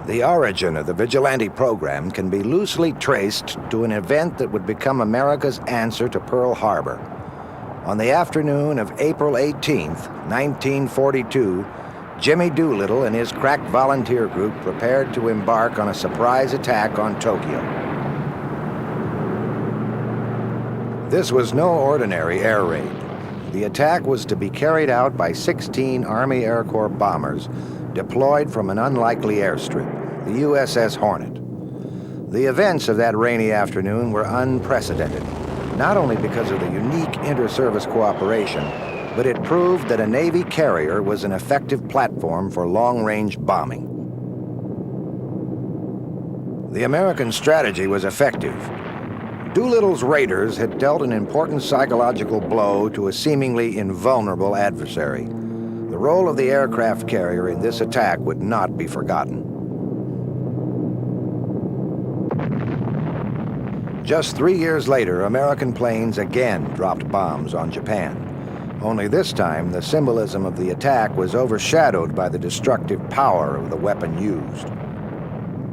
The origin of the vigilante program can be loosely traced to an event that would become America's answer to Pearl Harbor. On the afternoon of April 18, 1942, Jimmy Doolittle and his crack volunteer group prepared to embark on a surprise attack on Tokyo. This was no ordinary air raid. The attack was to be carried out by 16 Army Air Corps bombers deployed from an unlikely airstrip, the USS Hornet. The events of that rainy afternoon were unprecedented, not only because of the unique inter-service cooperation, but it proved that a Navy carrier was an effective platform for long-range bombing. The American strategy was effective. Doolittle's raiders had dealt an important psychological blow to a seemingly invulnerable adversary. The role of the aircraft carrier in this attack would not be forgotten. Just 3 years later, American planes again dropped bombs on Japan. Only this time, the symbolism of the attack was overshadowed by the destructive power of the weapon used.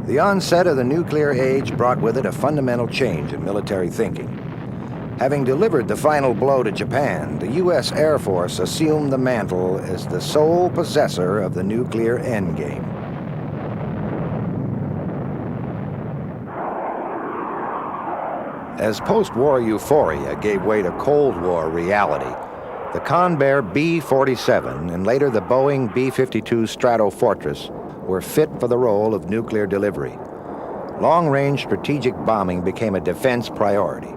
The onset of the nuclear age brought with it a fundamental change in military thinking. Having delivered the final blow to Japan, the U.S. Air Force assumed the mantle as the sole possessor of the nuclear endgame. As post-war euphoria gave way to Cold War reality, the Convair B-47 and later the Boeing B-52 Stratofortress were fit for the role of nuclear delivery. Long-range strategic bombing became a defense priority.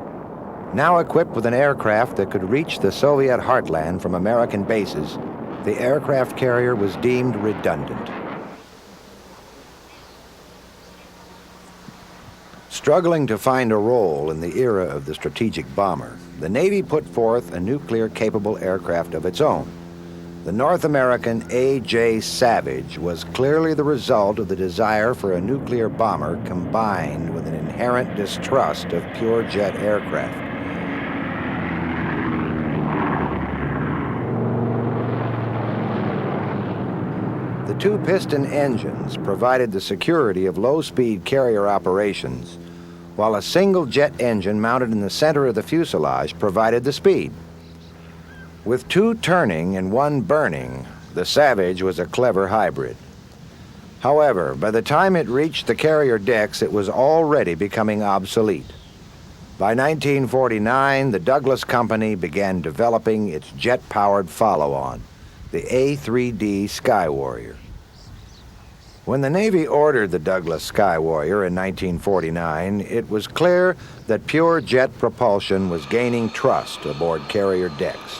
Now equipped with an aircraft that could reach the Soviet heartland from American bases, the aircraft carrier was deemed redundant. Struggling to find a role in the era of the strategic bomber, the Navy put forth a nuclear-capable aircraft of its own. The North American A.J. Savage was clearly the result of the desire for a nuclear bomber combined with an inherent distrust of pure jet aircraft. The two-piston engines provided the security of low-speed carrier operations, while a single jet engine mounted in the center of the fuselage provided the speed. With two turning and one burning, the Savage was a clever hybrid. However, by the time it reached the carrier decks, it was already becoming obsolete. By 1949, the Douglas Company began developing its jet-powered follow-on, the A3D Sky Warrior. When the Navy ordered the Douglas Sky Warrior in 1949, it was clear that pure jet propulsion was gaining trust aboard carrier decks.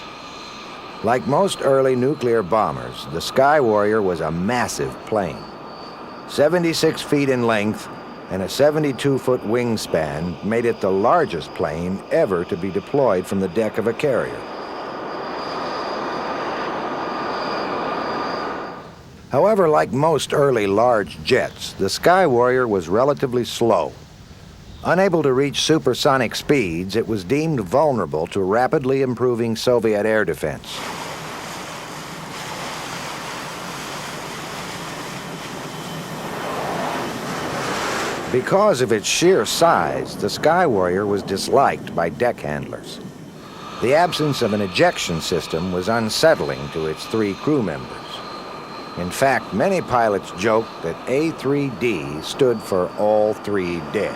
Like most early nuclear bombers, the Sky Warrior was a massive plane. 76 feet in length and a 72-foot wingspan made it the largest plane ever to be deployed from the deck of a carrier. However, like most early large jets, the Sky Warrior was relatively slow. Unable to reach supersonic speeds, it was deemed vulnerable to rapidly improving Soviet air defense. Because of its sheer size, the Sky Warrior was disliked by deck handlers. The absence of an ejection system was unsettling to its 3 crew members. In fact, many pilots joked that A3D stood for all 3 dead.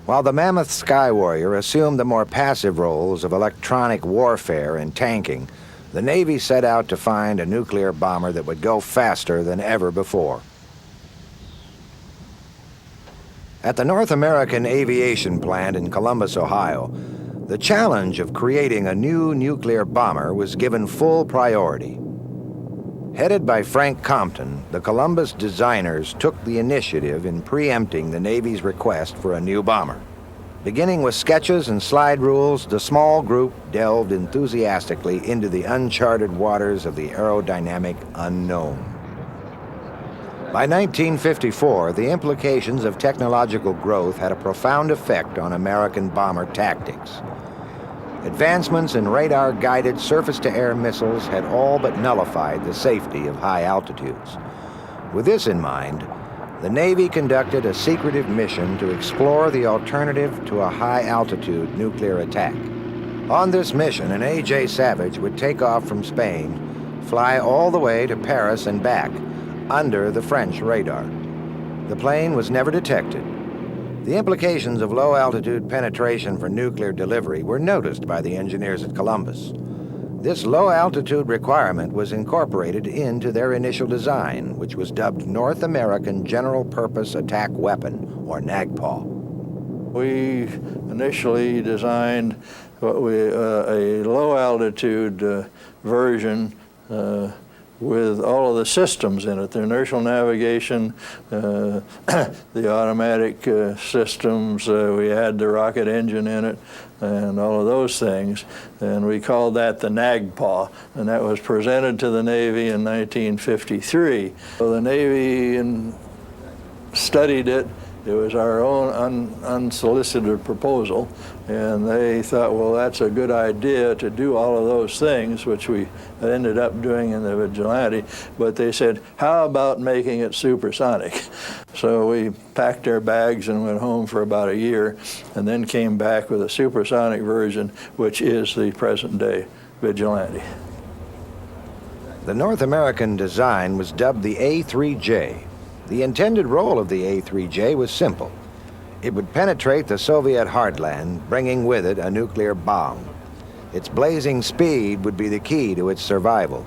While the mammoth Sky Warrior assumed the more passive roles of electronic warfare and tanking, the Navy set out to find a nuclear bomber that would go faster than ever before. At the North American Aviation Plant in Columbus, Ohio, the challenge of creating a new nuclear bomber was given full priority. Headed by Frank Compton, the Columbus designers took the initiative in preempting the Navy's request for a new bomber. Beginning with sketches and slide rules, the small group delved enthusiastically into the uncharted waters of the aerodynamic unknown. By 1954, the implications of technological growth had a profound effect on American bomber tactics. Advancements in radar-guided surface-to-air missiles had all but nullified the safety of high altitudes. With this in mind, the Navy conducted a secretive mission to explore the alternative to a high-altitude nuclear attack. On this mission, an A.J. Savage would take off from Spain, fly all the way to Paris and back, under the French radar. The plane was never detected. The implications of low-altitude penetration for nuclear delivery were noticed by the engineers at Columbus. This low-altitude requirement was incorporated into their initial design, which was dubbed North American General Purpose Attack Weapon, or NAGPA. We initially designed a low-altitude version with all of the systems in it, the inertial navigation, the automatic systems, we had the rocket engine in it, and all of those things. And we called that the NAGPA, and that was presented to the Navy in 1953. So the Navy studied it. It was our own unsolicited proposal, and they thought, well, that's a good idea to do all of those things, which we ended up doing in the Vigilante, but they said, how about making it supersonic? So we packed our bags and went home for about a year, and then came back with a supersonic version, which is the present-day Vigilante. The North American design was dubbed the A3J. The intended role of the A3J was simple. It would penetrate the Soviet heartland, bringing with it a nuclear bomb. Its blazing speed would be the key to its survival.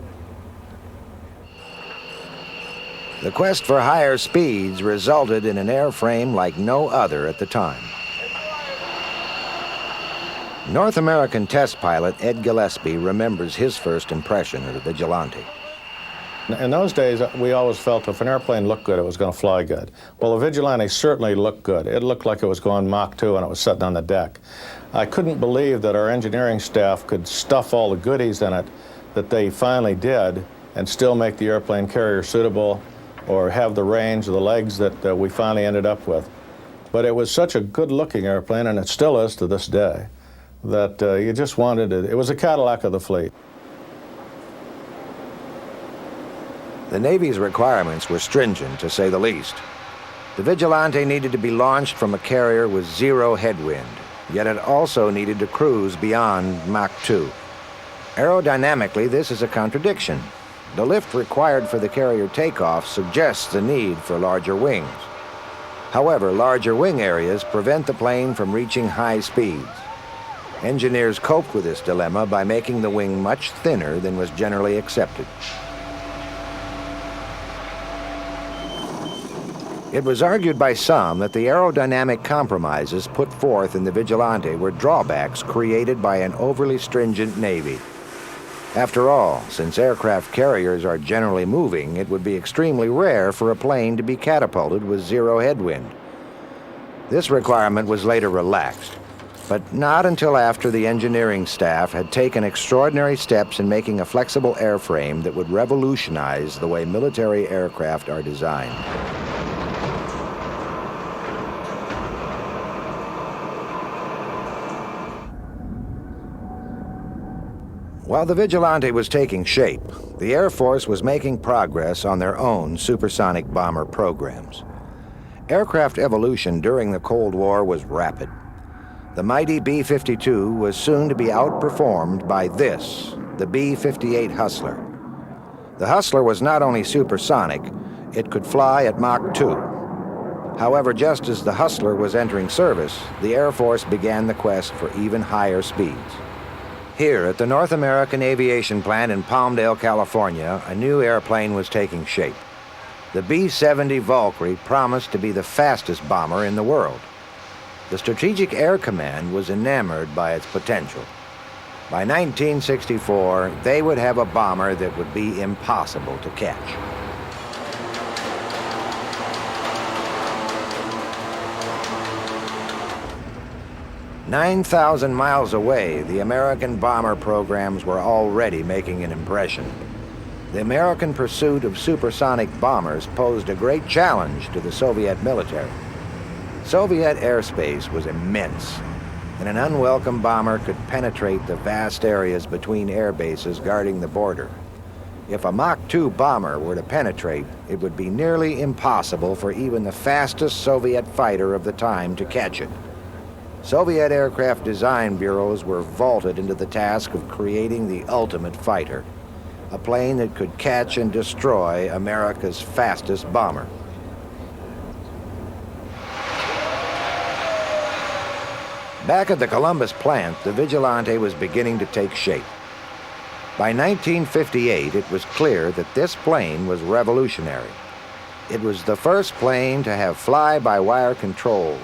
The quest for higher speeds resulted in an airframe like no other at the time. North American test pilot Ed Gillespie remembers his first impression of the Vigilante. In those days, we always felt if an airplane looked good, it was going to fly good. Well, the Vigilante certainly looked good. It looked like it was going Mach 2 and it was sitting on the deck. I couldn't believe that our engineering staff could stuff all the goodies in it that they finally did and still make the airplane carrier suitable or have the range or the legs that we finally ended up with. But it was such a good-looking airplane, and it still is to this day, that you just wanted it. It was a Cadillac of the fleet. The Navy's requirements were stringent, to say the least. The Vigilante needed to be launched from a carrier with zero headwind, yet it also needed to cruise beyond Mach 2. Aerodynamically, this is a contradiction. The lift required for the carrier takeoff suggests the need for larger wings. However, larger wing areas prevent the plane from reaching high speeds. Engineers coped with this dilemma by making the wing much thinner than was generally accepted. It was argued by some that the aerodynamic compromises put forth in the Vigilante were drawbacks created by an overly stringent Navy. After all, since aircraft carriers are generally moving, it would be extremely rare for a plane to be catapulted with zero headwind. This requirement was later relaxed, but not until after the engineering staff had taken extraordinary steps in making a flexible airframe that would revolutionize the way military aircraft are designed. While the Vigilante was taking shape, the Air Force was making progress on their own supersonic bomber programs. Aircraft evolution during the Cold War was rapid. The mighty B-52 was soon to be outperformed by this, the B-58 Hustler. The Hustler was not only supersonic, it could fly at Mach 2. However, just as the Hustler was entering service, the Air Force began the quest for even higher speeds. Here at the North American Aviation Plant in Palmdale, California, a new airplane was taking shape. The B-70 Valkyrie promised to be the fastest bomber in the world. The Strategic Air Command was enamored by its potential. By 1964, they would have a bomber that would be impossible to catch. 9,000 miles away, the American bomber programs were already making an impression. The American pursuit of supersonic bombers posed a great challenge to the Soviet military. Soviet airspace was immense, and an unwelcome bomber could penetrate the vast areas between air bases guarding the border. If a Mach 2 bomber were to penetrate, it would be nearly impossible for even the fastest Soviet fighter of the time to catch it. Soviet aircraft design bureaus were vaulted into the task of creating the ultimate fighter, a plane that could catch and destroy America's fastest bomber. Back at the Columbus plant, the Vigilante was beginning to take shape. By 1958, it was clear that this plane was revolutionary. It was the first plane to have fly-by-wire controls,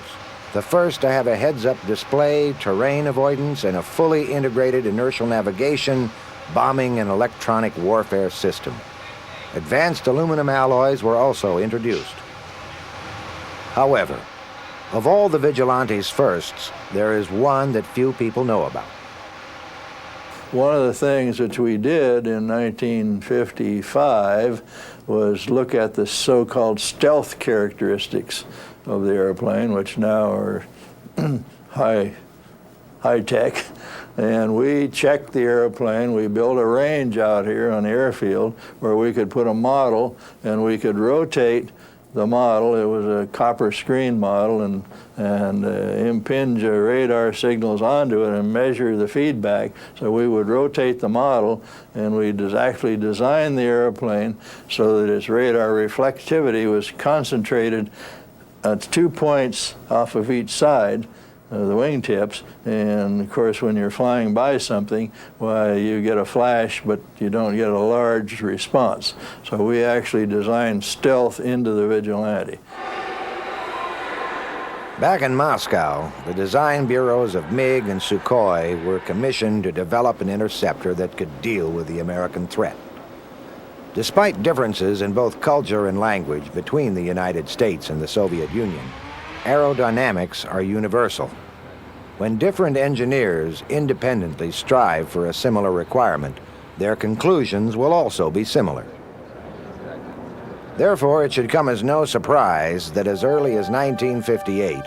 the first to have a heads-up display, terrain avoidance, and a fully integrated inertial navigation, bombing, and electronic warfare system. Advanced aluminum alloys were also introduced. However, of all the Vigilante's firsts, there is one that few people know about. One of the things that we did in 1955 was look at the so-called stealth characteristics of the airplane, which now are high tech. And we checked the airplane. We built a range out here on the airfield where we could put a model and we could rotate the model. It was a copper screen model, and impinge radar signals onto it and measure the feedback. So we would rotate the model, and we'd actually design the airplane so that its radar reflectivity was concentrated at 2 points off of each side of the wingtips. And of course, when you're flying by something, why, you get a flash, but you don't get a large response. So we actually designed stealth into the Vigilante. Back in Moscow, the design bureaus of MiG and Sukhoi were commissioned to develop an interceptor that could deal with the American threat. Despite differences in both culture and language between the United States and the Soviet Union, aerodynamics are universal. When different engineers independently strive for a similar requirement, their conclusions will also be similar. Therefore, it should come as no surprise that as early as 1958,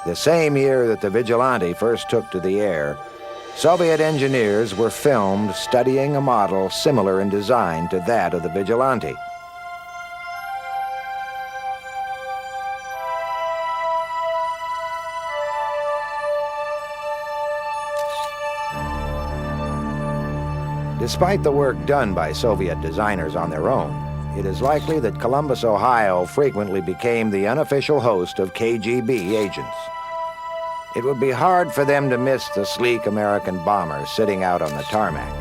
the same year that the Vigilante first took to the air, Soviet engineers were filmed studying a model similar in design to that of the Vigilante. Despite the work done by Soviet designers on their own, it is likely that Columbus, Ohio frequently became the unofficial host of KGB agents. It would be hard for them to miss the sleek American bomber sitting out on the tarmac.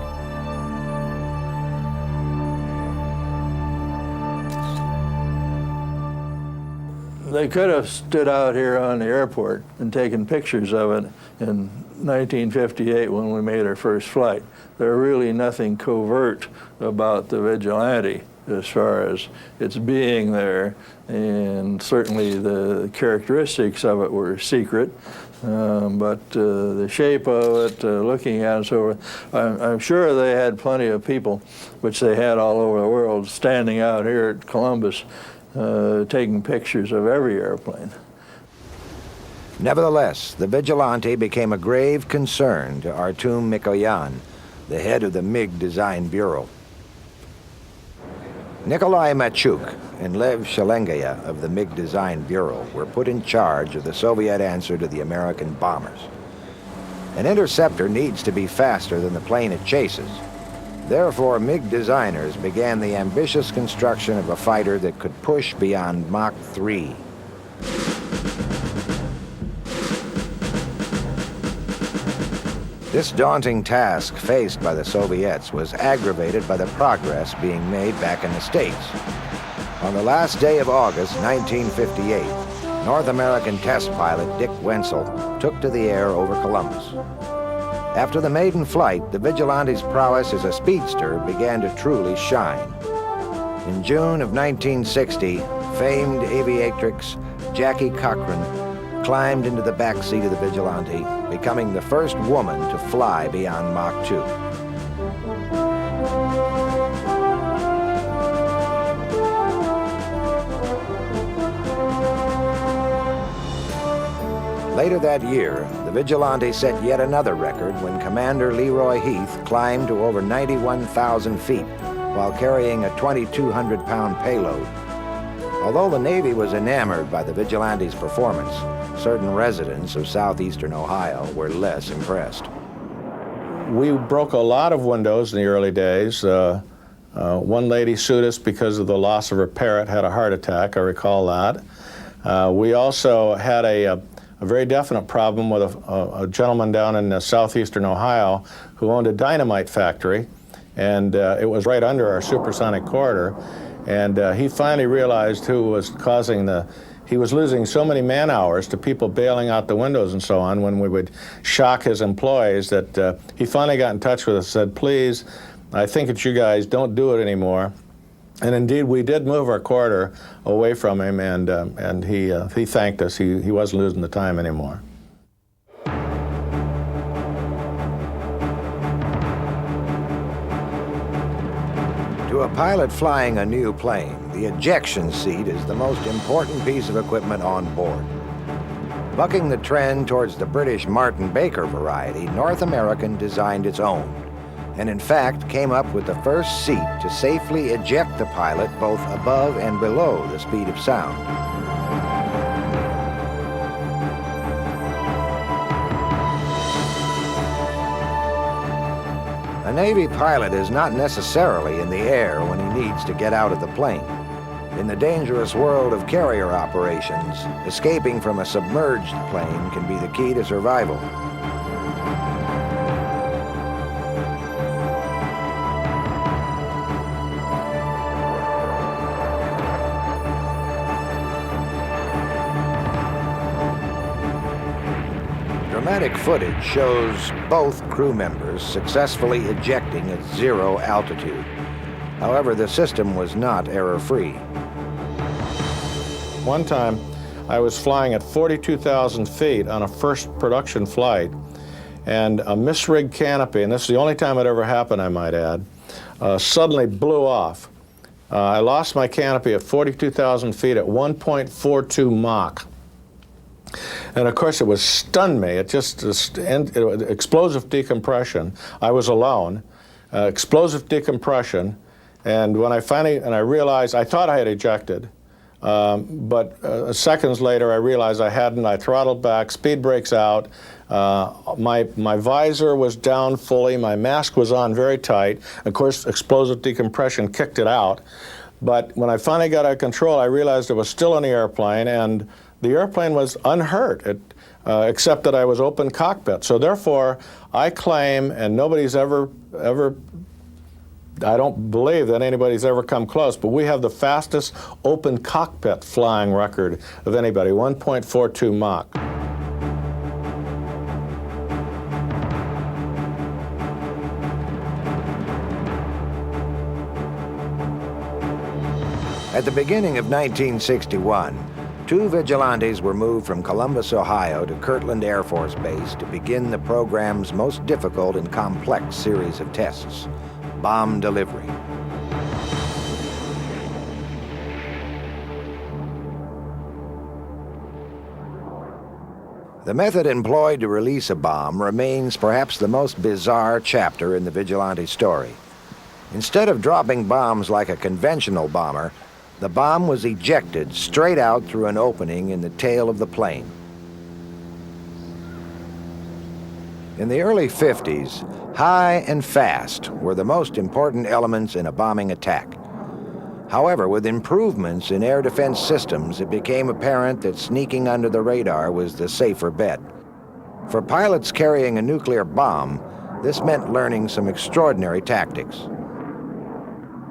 They could have stood out here on the airport and taken pictures of it in 1958 when we made our first flight. There's really nothing covert about the Vigilante as far as its being there, and certainly the characteristics of it were secret, but the shape of it, looking at it, so I'm sure they had plenty of people, which they had all over the world, standing out here at Columbus taking pictures of every airplane. Nevertheless, the Vigilante became a grave concern to Artem Mikoyan, the head of the MiG Design Bureau. Nikolai Machuk and Lev Shelengaya of the MiG Design Bureau were put in charge of the Soviet answer to the American bombers. An interceptor needs to be faster than the plane it chases. Therefore, MiG designers began the ambitious construction of a fighter that could push beyond Mach 3. This daunting task faced by the Soviets was aggravated by the progress being made back in the States. On the last day of August 1958, North American test pilot Dick Wenzel took to the air over Columbus. After the maiden flight, the Vigilante's prowess as a speedster began to truly shine. In June of 1960, famed aviatrix Jackie Cochran climbed into the back seat of the Vigilante, becoming the first woman to fly beyond Mach 2. Later that year, the Vigilante set yet another record when Commander Leroy Heath climbed to over 91,000 feet while carrying a 2,200-pound payload. Although the Navy was enamored by the Vigilante's performance, certain residents of southeastern Ohio were less impressed. We broke a lot of windows in the early days. One lady sued us because of the loss of her parrot, had a heart attack, I recall that. We also had a very definite problem with a gentleman down in southeastern Ohio who owned a dynamite factory, and it was right under our supersonic corridor. And he finally realized who was causing he was losing so many man hours to people bailing out the windows and so on when we would shock his employees that he finally got in touch with us and said, please, I think it's you guys, don't do it anymore. And indeed, we did move our corridor away from him, and he thanked us. He wasn't losing the time anymore. To a pilot flying a new plane, the ejection seat is the most important piece of equipment on board. Bucking the trend towards the British Martin Baker variety, North American designed its own, and in fact came up with the first seat to safely eject the pilot both above and below the speed of sound. A Navy pilot is not necessarily in the air when he needs to get out of the plane. In the dangerous world of carrier operations, escaping from a submerged plane can be the key to survival. Dramatic footage shows both crew members successfully ejecting at 0 altitude. However, the system was not error-free. One time, I was flying at 42,000 feet on a first production flight, and a misrigged canopy, and this is the only time it ever happened, I might add, suddenly blew off. I lost my canopy at 42,000 feet at 1.42 Mach. And of course, it stunned me. It just explosive decompression. I was alone. Explosive decompression, and when I realized, I thought I had ejected, but seconds later I realized I hadn't. I throttled back, speed brakes out. My visor was down fully. My mask was on very tight. Of course, explosive decompression kicked it out. But when I finally got out of control, I realized I was still in the airplane, and the airplane was unhurt, except that I was open cockpit. So therefore, I claim, and nobody's ever, I don't believe that anybody's ever come close, but we have the fastest open cockpit flying record of anybody, 1.42 Mach. At the beginning of 1961, 2 Vigilantes were moved from Columbus, Ohio to Kirtland Air Force Base to begin the program's most difficult and complex series of tests, bomb delivery. The method employed to release a bomb remains perhaps the most bizarre chapter in the Vigilante story. Instead of dropping bombs like a conventional bomber, the bomb was ejected straight out through an opening in the tail of the plane. In the early 50s, high and fast were the most important elements in a bombing attack. However, with improvements in air defense systems, it became apparent that sneaking under the radar was the safer bet. For pilots carrying a nuclear bomb, this meant learning some extraordinary tactics.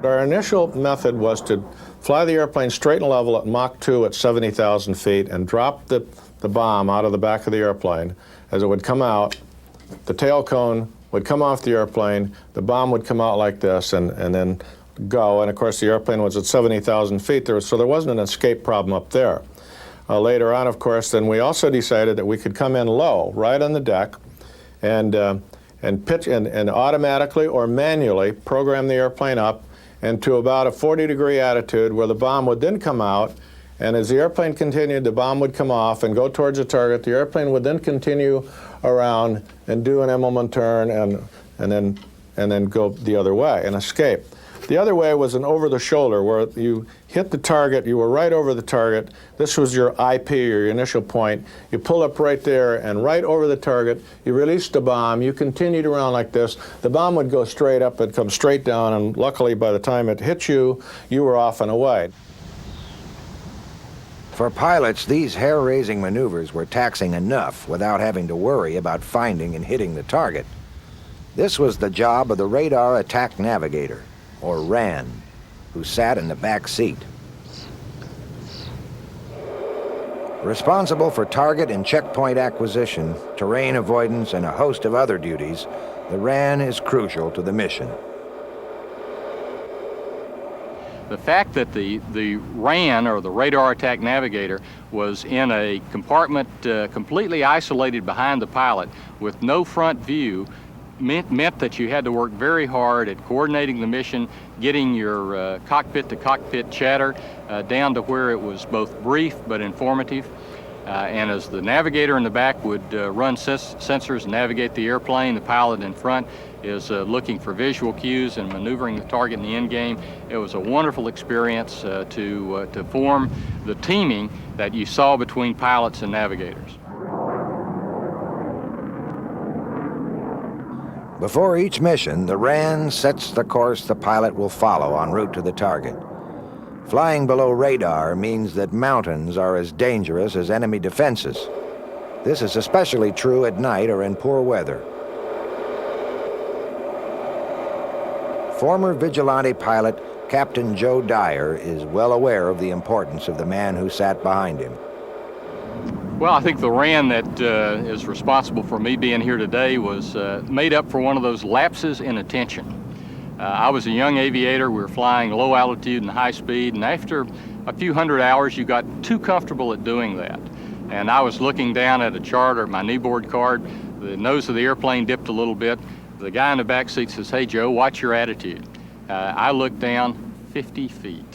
Our initial method was to fly the airplane straight and level at Mach 2 at 70,000 feet and drop the bomb out of the back of the airplane. As it would come out, the tail cone would come off the airplane, the bomb would come out like this and then go. And of course, the airplane was at 70,000 feet, so there wasn't an escape problem up there. Later on, of course, then we also decided that we could come in low, right on the deck, and pitch and automatically or manually program the airplane up into about a 40-degree attitude where the bomb would then come out And as the airplane continued, the bomb would come off and go towards the target. The airplane would then continue around and do an Immelman turn and then go the other way and escape. The other way was an over-the-shoulder, where you hit the target, you were right over the target. This was your IP, or your initial point. You pull up right there and right over the target, you released the bomb, you continued around like this. The bomb would go straight up and come straight down, and luckily by the time it hit you, you were off and away. For pilots, these hair-raising maneuvers were taxing enough without having to worry about finding and hitting the target. This was the job of the Radar Attack Navigator, or RAN, who sat in the back seat. Responsible for target and checkpoint acquisition, terrain avoidance, and a host of other duties, the RAN is crucial to the mission. The fact that the RAN, or the Radar Attack Navigator, was in a compartment completely isolated behind the pilot with no front view meant that you had to work very hard at coordinating the mission, getting your cockpit-to-cockpit chatter down to where it was both brief but informative. And as the navigator in the back would run sensors and navigate the airplane, the pilot in front is looking for visual cues and maneuvering the target in the end game. It was a wonderful experience to form the teaming that you saw between pilots and navigators. Before each mission, the RAN sets the course the pilot will follow en route to the target. Flying below radar means that mountains are as dangerous as enemy defenses. This is especially true at night or in poor weather. Former vigilante pilot Captain Joe Dyer is well aware of the importance of the man who sat behind him. Well, I think the RAN that is responsible for me being here today was made up for one of those lapses in attention. I was a young aviator. We were flying low altitude and high speed, and after a few hundred hours, you got too comfortable at doing that. And I was looking down at a chart or my kneeboard card. The nose of the airplane dipped a little bit. The guy in the back seat says, "Hey, Joe, watch your attitude." I looked down 50 feet.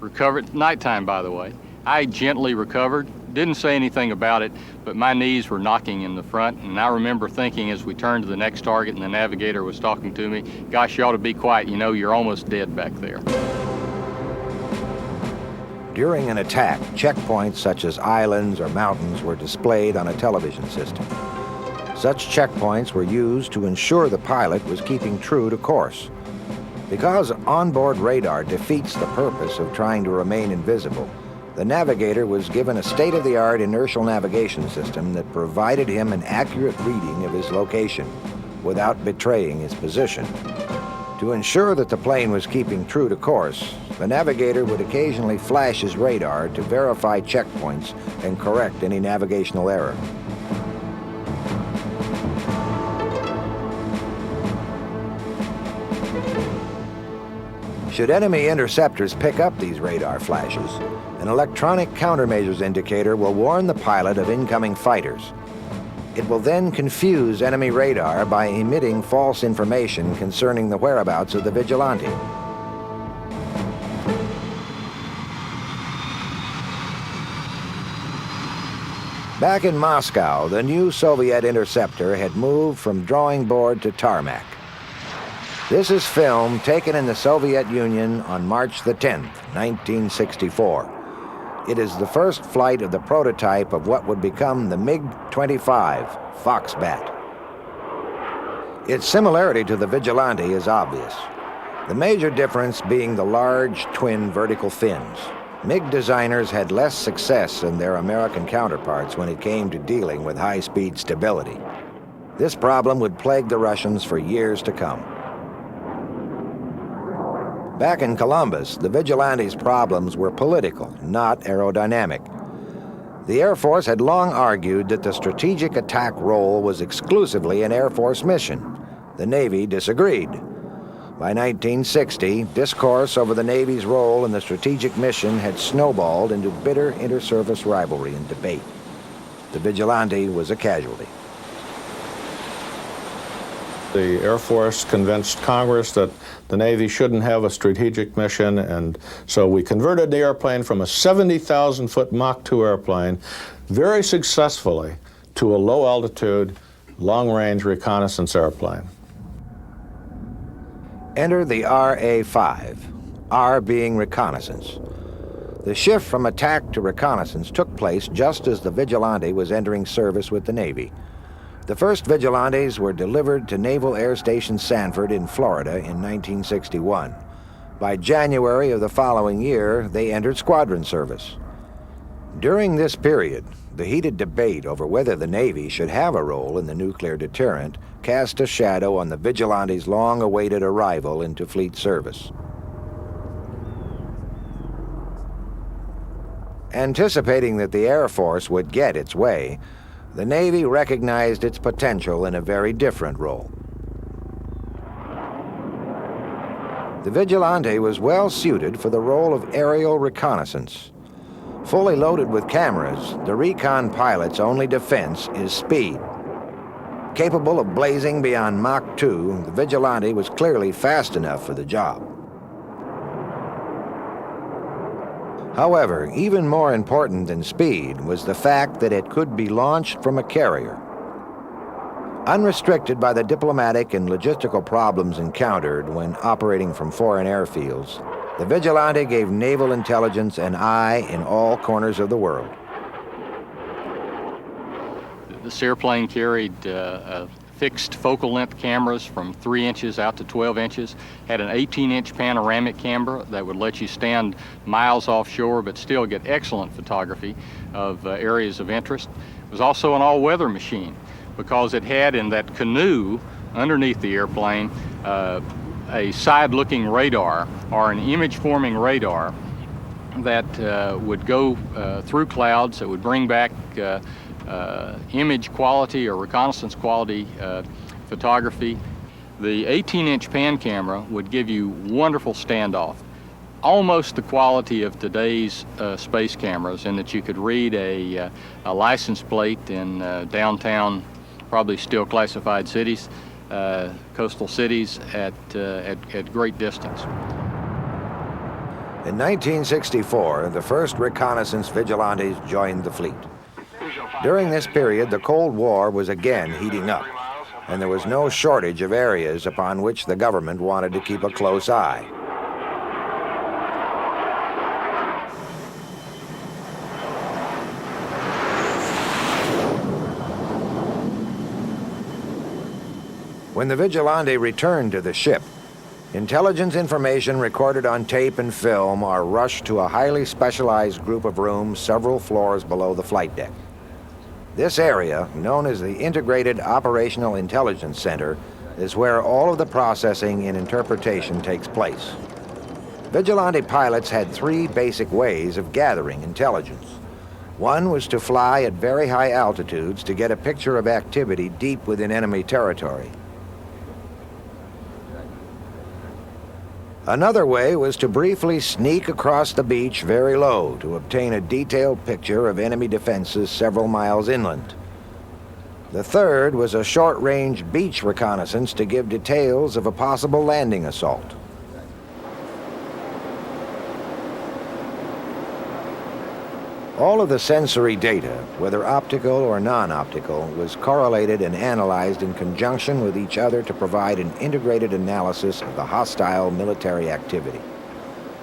Recovered, nighttime, by the way. I gently recovered, didn't say anything about it, but my knees were knocking in the front, and I remember thinking as we turned to the next target and the navigator was talking to me, "Gosh, you ought to be quiet, you know you're almost dead back there." During an attack, checkpoints such as islands or mountains were displayed on a television system. Such checkpoints were used to ensure the pilot was keeping true to course. Because onboard radar defeats the purpose of trying to remain invisible, the navigator was given a state-of-the-art inertial navigation system that provided him an accurate reading of his location without betraying his position. To ensure that the plane was keeping true to course, the navigator would occasionally flash his radar to verify checkpoints and correct any navigational error. Should enemy interceptors pick up these radar flashes, an electronic countermeasures indicator will warn the pilot of incoming fighters. It will then confuse enemy radar by emitting false information concerning the whereabouts of the vigilante. Back in Moscow, the new Soviet interceptor had moved from drawing board to tarmac. This is film taken in the Soviet Union on March the 10th, 1964. It is the first flight of the prototype of what would become the MiG-25 Foxbat. Its similarity to the Vigilante is obvious, the major difference being the large twin vertical fins. MiG designers had less success than their American counterparts when it came to dealing with high-speed stability. This problem would plague the Russians for years to come. Back in Columbus, the Vigilante's problems were political, not aerodynamic. The Air Force had long argued that the strategic attack role was exclusively an Air Force mission. The Navy disagreed. By 1960, discourse over the Navy's role in the strategic mission had snowballed into bitter inter-service rivalry and debate. The Vigilante was a casualty. The Air Force convinced Congress that the Navy shouldn't have a strategic mission, and so we converted the airplane from a 70,000-foot Mach 2 airplane very successfully to a low-altitude, long-range reconnaissance airplane. Enter the RA-5, R being reconnaissance. The shift from attack to reconnaissance took place just as the Vigilante was entering service with the Navy. The first Vigilantes were delivered to Naval Air Station Sanford in Florida in 1961. By January of the following year, they entered squadron service. During this period, the heated debate over whether the Navy should have a role in the nuclear deterrent cast a shadow on the Vigilantes' long-awaited arrival into fleet service. Anticipating that the Air Force would get its way, the Navy recognized its potential in a very different role. The Vigilante was well suited for the role of aerial reconnaissance. Fully loaded with cameras, the recon pilot's only defense is speed. Capable of blazing beyond Mach 2, the Vigilante was clearly fast enough for the job. However, even more important than speed was the fact that it could be launched from a carrier. Unrestricted by the diplomatic and logistical problems encountered when operating from foreign airfields, the Vigilante gave naval intelligence an eye in all corners of the world. This airplane carried fixed focal length cameras from 3 inches out to 12 inches, had an 18-inch panoramic camera that would let you stand miles offshore but still get excellent photography of areas of interest. It was also an all-weather machine because it had in that canoe underneath the airplane a side-looking radar or an image-forming radar that would go through clouds that would bring back image quality or reconnaissance quality photography. The 18-inch pan camera would give you wonderful standoff, almost the quality of today's space cameras, in that you could read a license plate in downtown, probably still classified cities, coastal cities at great distance. In 1964, the first reconnaissance Vigilantes joined the fleet. During this period, the Cold War was again heating up, and there was no shortage of areas upon which the government wanted to keep a close eye. When the Vigilante returned to the ship, intelligence information recorded on tape and film are rushed to a highly specialized group of rooms several floors below the flight deck. This area, known as the Integrated Operational Intelligence Center, is where all of the processing and interpretation takes place. Vigilante pilots had 3 basic ways of gathering intelligence. One was to fly at very high altitudes to get a picture of activity deep within enemy territory. Another way was to briefly sneak across the beach very low to obtain a detailed picture of enemy defenses several miles inland. The third was a short-range beach reconnaissance to give details of a possible landing assault. All of the sensory data, whether optical or non-optical, was correlated and analyzed in conjunction with each other to provide an integrated analysis of the hostile military activity.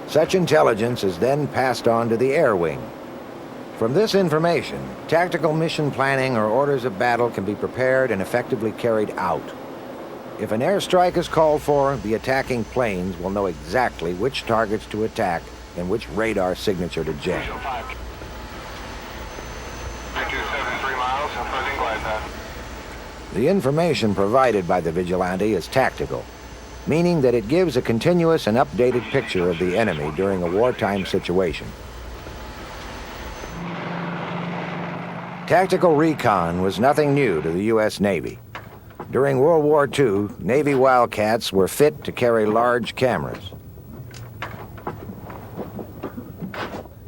Such intelligence is then passed on to the air wing. From this information, tactical mission planning or orders of battle can be prepared and effectively carried out. If an airstrike is called for, the attacking planes will know exactly which targets to attack and which radar signature to jam. The information provided by the Vigilante is tactical, meaning that it gives a continuous and updated picture of the enemy during a wartime situation. Tactical recon was nothing new to the U.S. Navy. During World War II, Navy Wildcats were fit to carry large cameras.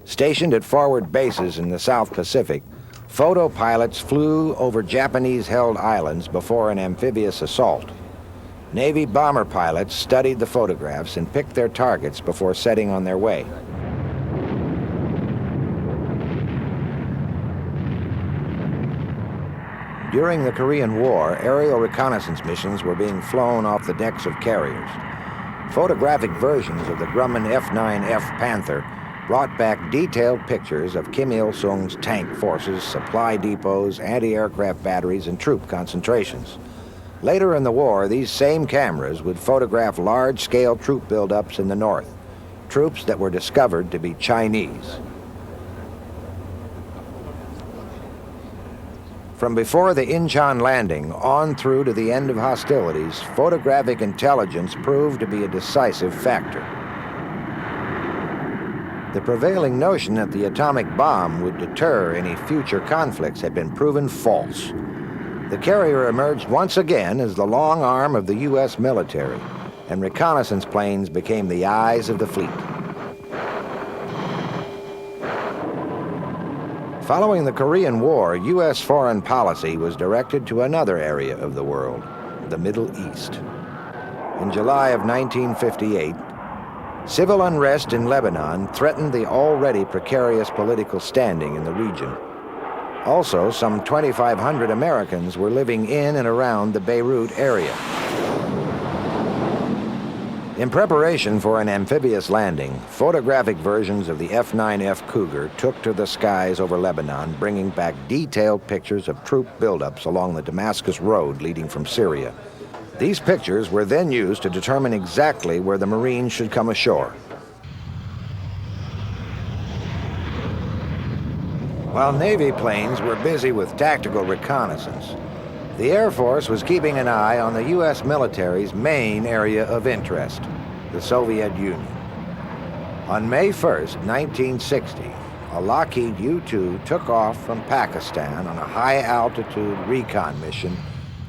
Stationed at forward bases in the South Pacific, photo pilots flew over Japanese-held islands before an amphibious assault. Navy bomber pilots studied the photographs and picked their targets before setting on their way. During the Korean War, aerial reconnaissance missions were being flown off the decks of carriers. Photographic versions of the Grumman F-9F Panther brought back detailed pictures of Kim Il-sung's tank forces, supply depots, anti-aircraft batteries, and troop concentrations. Later in the war, these same cameras would photograph large-scale troop buildups in the north, troops that were discovered to be Chinese. From before the Incheon landing on through to the end of hostilities, photographic intelligence proved to be a decisive factor. The prevailing notion that the atomic bomb would deter any future conflicts had been proven false. The carrier emerged once again as the long arm of the U.S. military, and reconnaissance planes became the eyes of the fleet. Following the Korean War, U.S. foreign policy was directed to another area of the world, the Middle East. In July of 1958, civil unrest in Lebanon threatened the already precarious political standing in the region. Also, some 2,500 Americans were living in and around the Beirut area. In preparation for an amphibious landing, photographic versions of the F-9F Cougar took to the skies over Lebanon, bringing back detailed pictures of troop buildups along the Damascus Road leading from Syria. These pictures were then used to determine exactly where the Marines should come ashore. While Navy planes were busy with tactical reconnaissance, the Air Force was keeping an eye on the U.S. military's main area of interest, the Soviet Union. On May 1st, 1960, a Lockheed U-2 took off from Pakistan on a high-altitude recon mission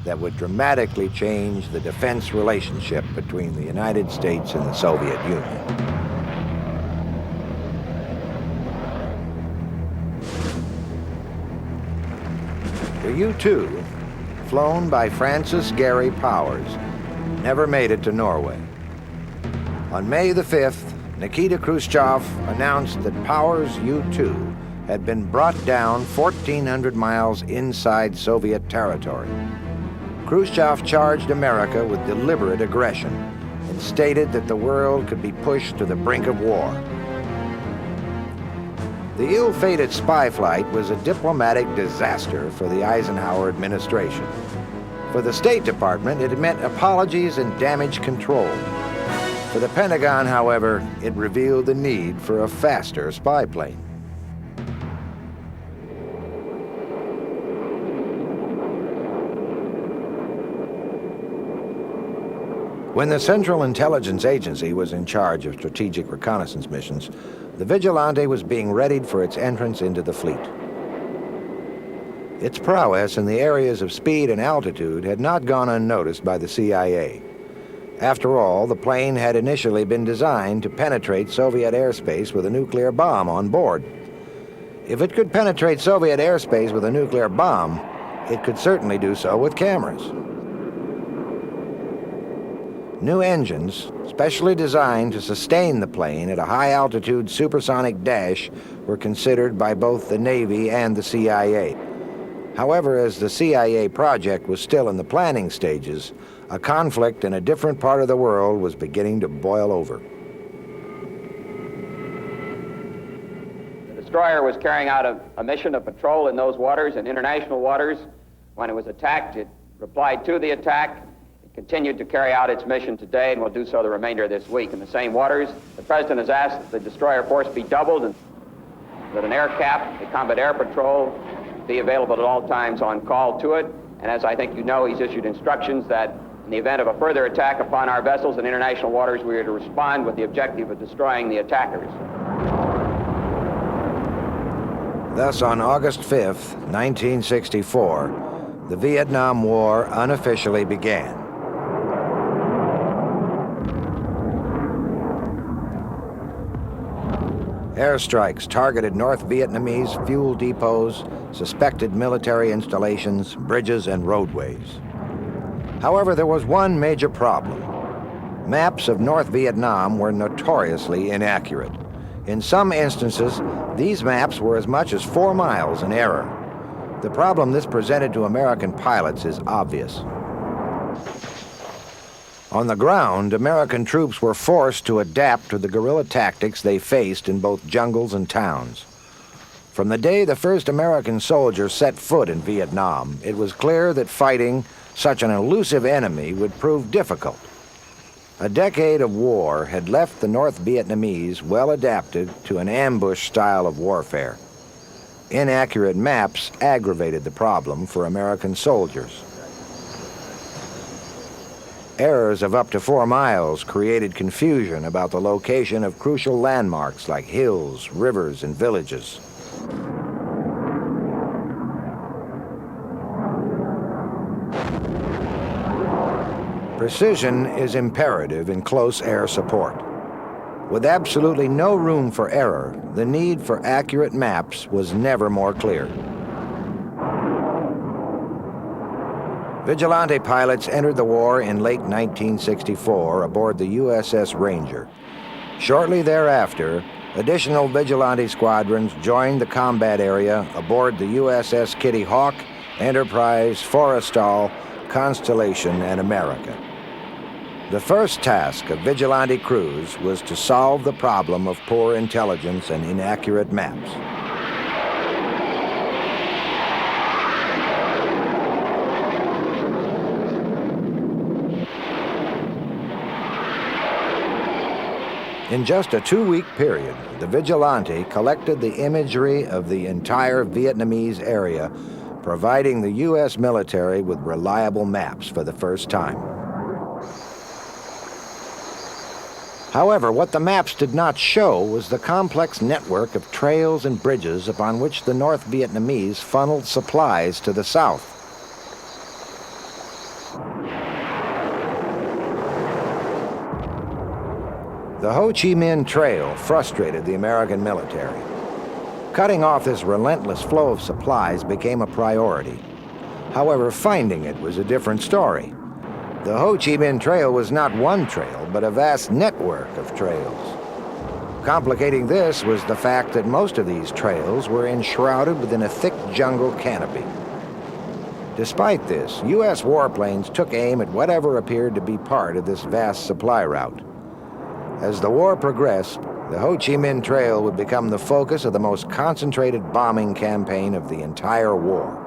that would dramatically change the defense relationship between the United States and the Soviet Union. The U-2, flown by Francis Gary Powers, never made it to Norway. On May the 5th, Nikita Khrushchev announced that Powers' U-2 had been brought down 1,400 miles inside Soviet territory. Khrushchev charged America with deliberate aggression and stated that the world could be pushed to the brink of war. The ill-fated spy flight was a diplomatic disaster for the Eisenhower administration. For the State Department, it meant apologies and damage control. For the Pentagon, however, it revealed the need for a faster spy plane. When the Central Intelligence Agency was in charge of strategic reconnaissance missions, the Vigilante was being readied for its entrance into the fleet. Its prowess in the areas of speed and altitude had not gone unnoticed by the CIA. After all, the plane had initially been designed to penetrate Soviet airspace with a nuclear bomb on board. If it could penetrate Soviet airspace with a nuclear bomb, it could certainly do so with cameras. New engines, specially designed to sustain the plane at a high-altitude supersonic dash, were considered by both the Navy and the CIA. However, as the CIA project was still in the planning stages, a conflict in a different part of the world was beginning to boil over. The destroyer was carrying out a mission of patrol in those waters, in international waters. When it was attacked, it replied to the attack. Continued to carry out its mission today and will do so the remainder of this week in the same waters. The President has asked that the destroyer force be doubled and that an air cap, a combat air patrol, be available at all times on call to it. And as I think you know, he's issued instructions that in the event of a further attack upon our vessels in international waters, we are to respond with the objective of destroying the attackers. Thus, on August 5th, 1964, the Vietnam War unofficially began. Airstrikes targeted North Vietnamese fuel depots, suspected military installations, bridges, and roadways. However, there was one major problem. Maps of North Vietnam were notoriously inaccurate. In some instances, these maps were as much as 4 miles in error. The problem this presented to American pilots is obvious. On the ground, American troops were forced to adapt to the guerrilla tactics they faced in both jungles and towns. From the day the first American soldier set foot in Vietnam, it was clear that fighting such an elusive enemy would prove difficult. A decade of war had left the North Vietnamese well adapted to an ambush style of warfare. Inaccurate maps aggravated the problem for American soldiers. Errors of up to 4 miles created confusion about the location of crucial landmarks like hills, rivers, and villages. Precision is imperative in close air support. With absolutely no room for error, the need for accurate maps was never more clear. Vigilante pilots entered the war in late 1964 aboard the USS Ranger. Shortly thereafter, additional Vigilante squadrons joined the combat area aboard the USS Kitty Hawk, Enterprise, Forrestal, Constellation, and America. The first task of Vigilante crews was to solve the problem of poor intelligence and inaccurate maps. In just a 2-week period, the Vigilante collected the imagery of the entire Vietnamese area, providing the U.S. military with reliable maps for the first time. However, what the maps did not show was the complex network of trails and bridges upon which the North Vietnamese funneled supplies to the south. The Ho Chi Minh Trail frustrated the American military. Cutting off this relentless flow of supplies became a priority. However, finding it was a different story. The Ho Chi Minh Trail was not one trail, but a vast network of trails. Complicating this was the fact that most of these trails were enshrouded within a thick jungle canopy. Despite this, U.S. warplanes took aim at whatever appeared to be part of this vast supply route. As the war progressed, the Ho Chi Minh Trail would become the focus of the most concentrated bombing campaign of the entire war.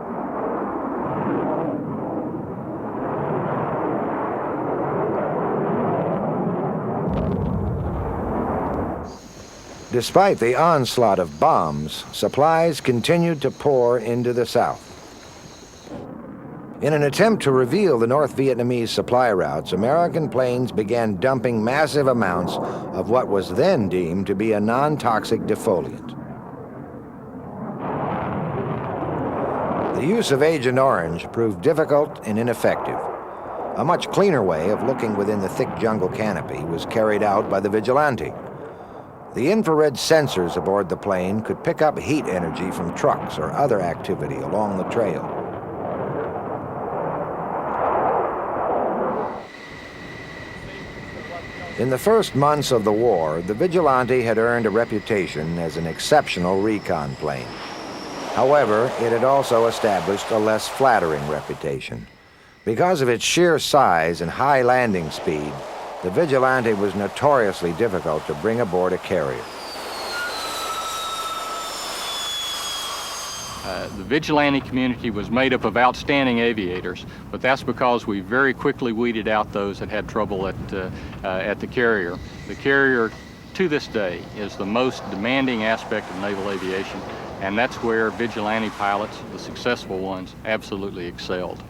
Despite the onslaught of bombs, supplies continued to pour into the south. In an attempt to reveal the North Vietnamese supply routes, American planes began dumping massive amounts of what was then deemed to be a non-toxic defoliant. The use of Agent Orange proved difficult and ineffective. A much cleaner way of looking within the thick jungle canopy was carried out by the Vigilante. The infrared sensors aboard the plane could pick up heat energy from trucks or other activity along the trail. In the first months of the war, the Vigilante had earned a reputation as an exceptional recon plane. However, it had also established a less flattering reputation. Because of its sheer size and high landing speed, the Vigilante was notoriously difficult to bring aboard a carrier. The Vigilante community was made up of outstanding aviators, but that's because we very quickly weeded out those that had trouble at the carrier. The carrier, to this day, is the most demanding aspect of naval aviation, and that's where Vigilante pilots, the successful ones, absolutely excelled.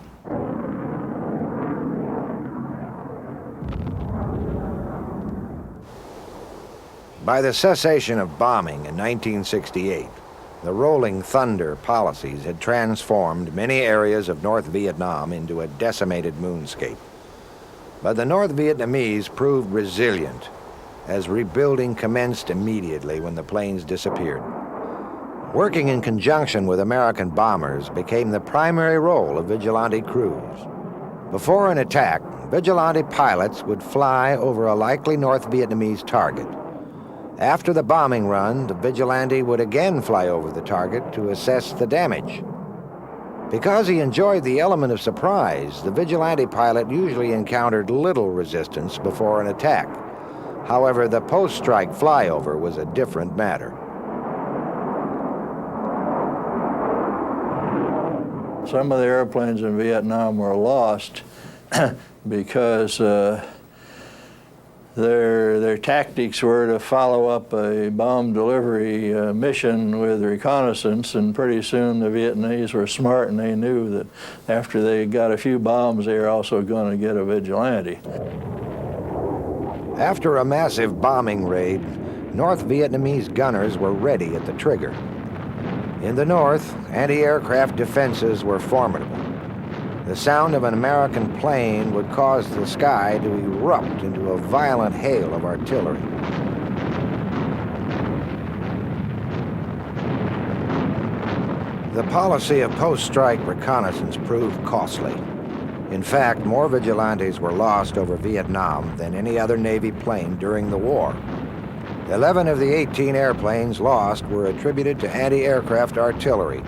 By the cessation of bombing in 1968, the rolling thunder policies had transformed many areas of North Vietnam into a decimated moonscape. But the North Vietnamese proved resilient, as rebuilding commenced immediately when the planes disappeared. Working in conjunction with American bombers became the primary role of Vigilante crews. Before an attack, vigilante pilots would fly over a likely North Vietnamese target. After the bombing run, the vigilante would again fly over the target to assess the damage. Because he enjoyed the element of surprise, the vigilante pilot usually encountered little resistance before an attack. However, the post-strike flyover was a different matter. Some of the airplanes in Vietnam were lost because their tactics were to follow up a bomb delivery mission with reconnaissance, and pretty soon the Vietnamese were smart and they knew that after they got a few bombs, they were also going to get a vigilante. After a massive bombing raid, North Vietnamese gunners were ready at the trigger. In the north, anti-aircraft defenses were formidable. The sound of an American plane would cause the sky to erupt into a violent hail of artillery. The policy of post-strike reconnaissance proved costly. In fact, more vigilantes were lost over Vietnam than any other Navy plane during the war. 11 of the 18 airplanes lost were attributed to anti-aircraft artillery,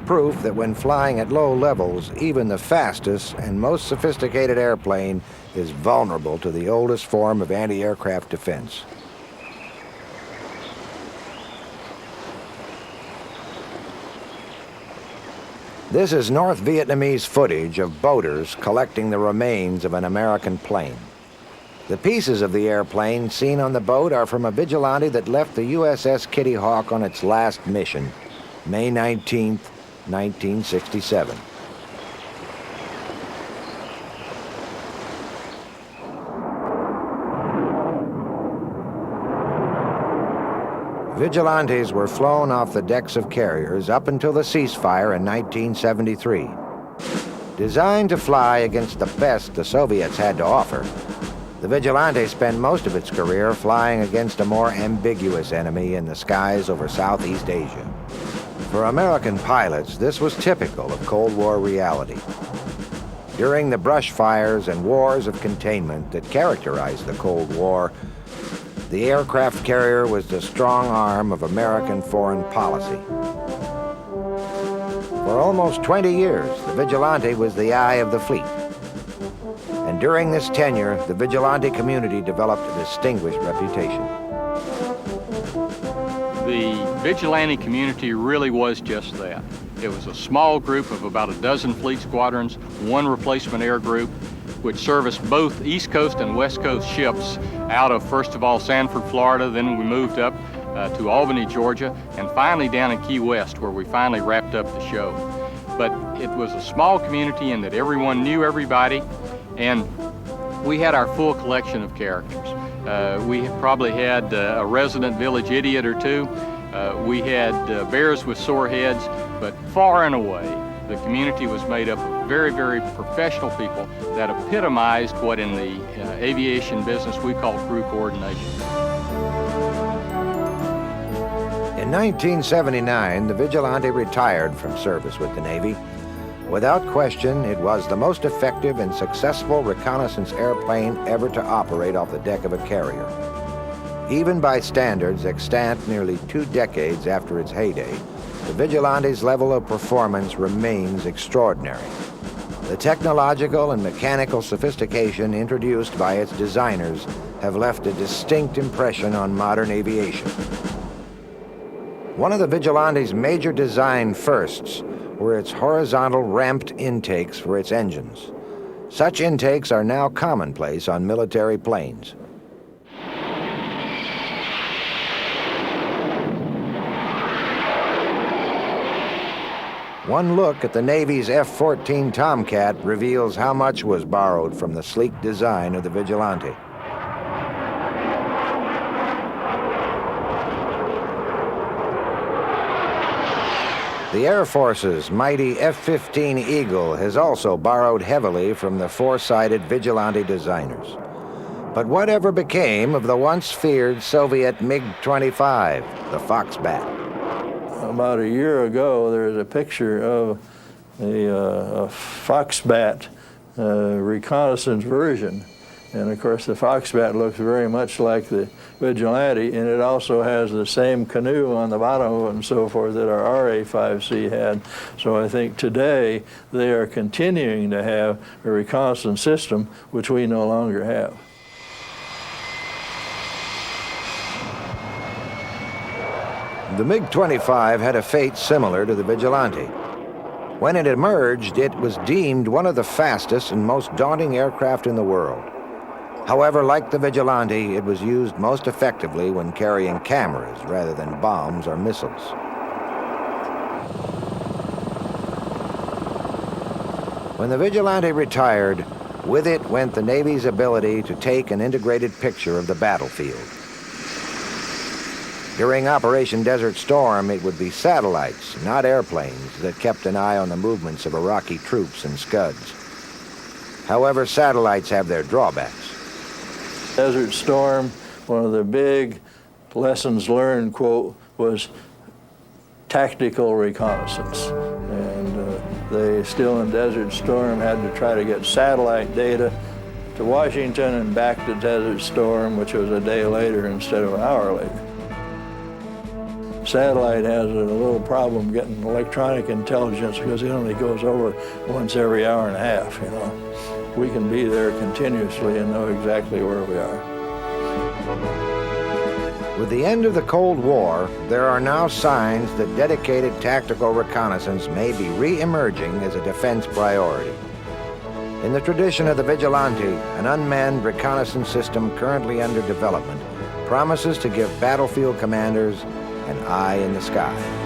proof that when flying at low levels, even the fastest and most sophisticated airplane is vulnerable to the oldest form of anti-aircraft defense. This is North Vietnamese footage of boaters collecting the remains of an American plane. The pieces of the airplane seen on the boat are from a vigilante that left the USS Kitty Hawk on its last mission, May 19, 1967. Vigilantes were flown off the decks of carriers up until the ceasefire in 1973. Designed to fly against the best the Soviets had to offer, the Vigilante spent most of its career flying against a more ambiguous enemy in the skies over Southeast Asia. For American pilots, this was typical of Cold War reality. During the brush fires and wars of containment that characterized the Cold War, the aircraft carrier was the strong arm of American foreign policy. For almost 20 years, the Vigilante was the eye of the fleet. And during this tenure, the vigilante community developed a distinguished reputation. The vigilante community really was just that. It was a small group of about a dozen fleet squadrons, one replacement air group, which serviced both East Coast and West Coast ships out of, first of all, Sanford, Florida, then we moved up to Albany, Georgia, and finally down in Key West, where we finally wrapped up the show. But it was a small community in that everyone knew everybody, and we had our full collection of characters. We probably had a resident village idiot or two. We had bears with sore heads, but far and away, the community was made up of very, very professional people that epitomized what in the aviation business we call crew coordination. In 1979, the Vigilante retired from service with the Navy. Without question, it was the most effective and successful reconnaissance airplane ever to operate off the deck of a carrier. Even by standards extant nearly 2 decades after its heyday, the Vigilante's level of performance remains extraordinary. The technological and mechanical sophistication introduced by its designers have left a distinct impression on modern aviation. One of the Vigilante's major design firsts were its horizontal ramped intakes for its engines. Such intakes are now commonplace on military planes. One look at the Navy's F-14 Tomcat reveals how much was borrowed from the sleek design of the Vigilante. The Air Force's mighty F-15 Eagle has also borrowed heavily from the four-sided Vigilante designers. But whatever became of the once feared Soviet MiG-25, the Foxbat? About a year ago, there was a picture of a Foxbat reconnaissance version. And of course the Foxbat looks very much like the Vigilante, and it also has the same canoe on the bottom of it and so forth that our RA5C had. So I think today they are continuing to have a reconnaissance system which we no longer have. The MiG-25 had a fate similar to the Vigilante. When it emerged, it was deemed one of the fastest and most daunting aircraft in the world. However, like the Vigilante, it was used most effectively when carrying cameras rather than bombs or missiles. When the Vigilante retired, with it went the Navy's ability to take an integrated picture of the battlefield. During Operation Desert Storm, it would be satellites, not airplanes, that kept an eye on the movements of Iraqi troops and Scuds. However, satellites have their drawbacks. Desert Storm, one of the big lessons learned, quote, was tactical reconnaissance. And they still in Desert Storm had to try to get satellite data to Washington and back to Desert Storm, which was a day later instead of an hour later. Satellite has a little problem getting electronic intelligence because it only goes over once every hour and a half, you know. We can be there continuously and know exactly where we are. With the end of the Cold War, there are now signs that dedicated tactical reconnaissance may be re-emerging as a defense priority. In the tradition of the Vigilante, an unmanned reconnaissance system currently under development promises to give battlefield commanders an eye in the sky.